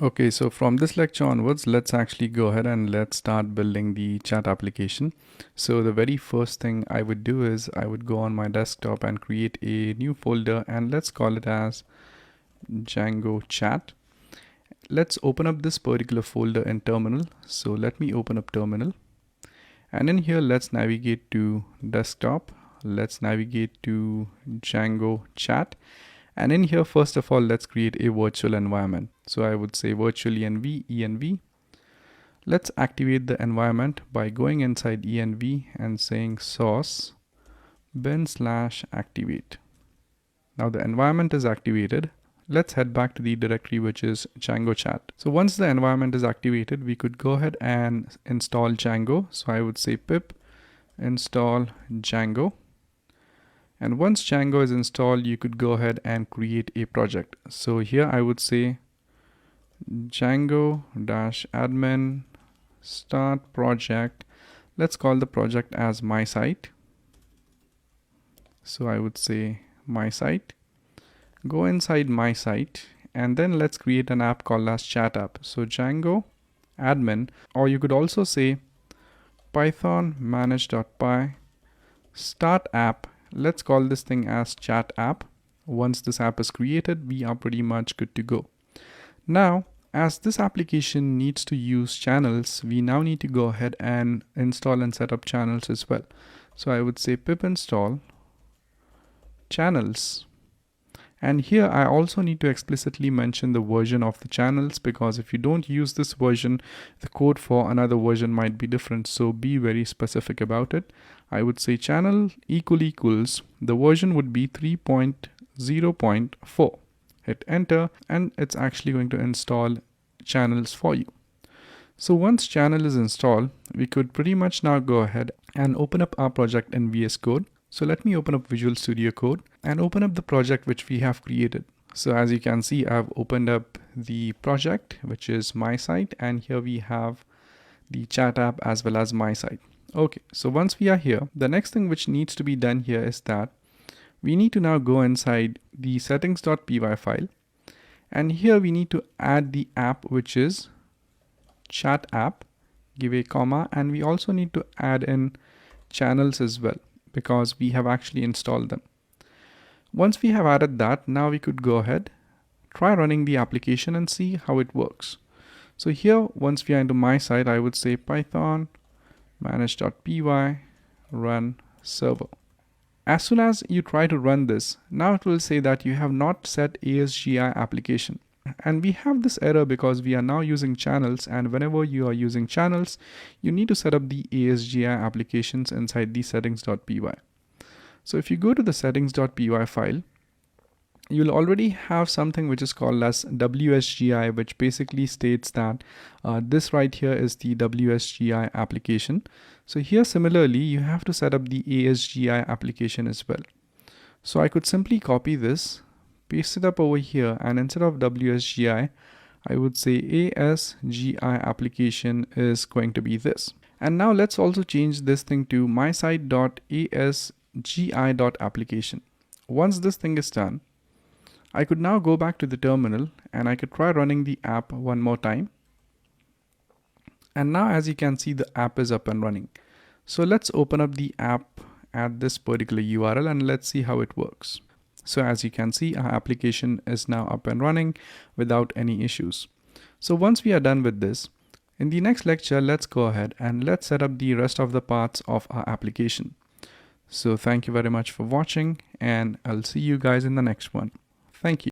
Okay, so from this lecture onwards, let's actually go ahead and let's start building the chat application. So the very first thing I would do is I would go on my desktop and create a new folder, and let's call it as Django chat. Let's open up this particular folder in terminal. So let me open up terminal, and in here let's navigate to desktop. Let's navigate to Django chat. And in here, first of all, let's create a virtual environment. So I would say virtual env. Let's activate the environment by going inside env and saying source bin/activate. Now the environment is activated. Let's head back to the directory, which is Django chat. So once the environment is activated, we could go ahead and install Django. So I would say pip install Django. And once Django is installed, you could go ahead and create a project. So here I would say Django-admin start project. Let's call the project as my site. So I would say my site. Go inside my site, and then let's create an app called as chat app. So Django-admin, or you could also say Python manage.py start app. Let's call this thing as chat app. Once this app is created, we are pretty much good to go. Now, as this application needs to use channels, we now need to go ahead and install and set up channels as well. So I would say pip install channels. And here I also need to explicitly mention the version of the channels, because if you don't use this version, the code for another version might be different. So be very specific about it. I would say channel equals, the version would be 3.0.4. Hit enter, and it's actually going to install channels for you. So once channel is installed, we could pretty much now go ahead and open up our project in VS Code. So let me open up Visual Studio Code and open up the project which we have created. So as you can see, I've opened up the project, which is my site, and here we have the chat app as well as my site. Okay, so once we are here, the next thing which needs to be done here is that we need to now go inside the settings.py file, and here we need to add the app, which is chat app, give a comma, and we also need to add in channels as well, because we have actually installed them. Once we have added that, now we could go ahead, try running the application and see how it works. So here, once we are into my site, I would say Python manage.py run server. As soon as you try to run this, now it will say that you have not set ASGI application. And we have this error because we are now using channels, and whenever you are using channels, you need to set up the ASGI applications inside the settings.py. So if you go to the settings.py file, you'll already have something which is called as WSGI, which basically states that this right here is the WSGI application. So here similarly, you have to set up the ASGI application as well. So I could simply copy this, paste it up over here, and instead of WSGI, I would say ASGI application is going to be this. And now let's also change this thing to mysite.asgi.application. Once this thing is done, I could now go back to the terminal and I could try running the app one more time. And now as you can see, the app is up and running. So let's open up the app at this particular URL and let's see how it works. So as you can see, our application is now up and running without any issues. So once we are done with this, in the next lecture, let's go ahead and let's set up the rest of the parts of our application. So thank you very much for watching, and I'll see you guys in the next one. Thank you.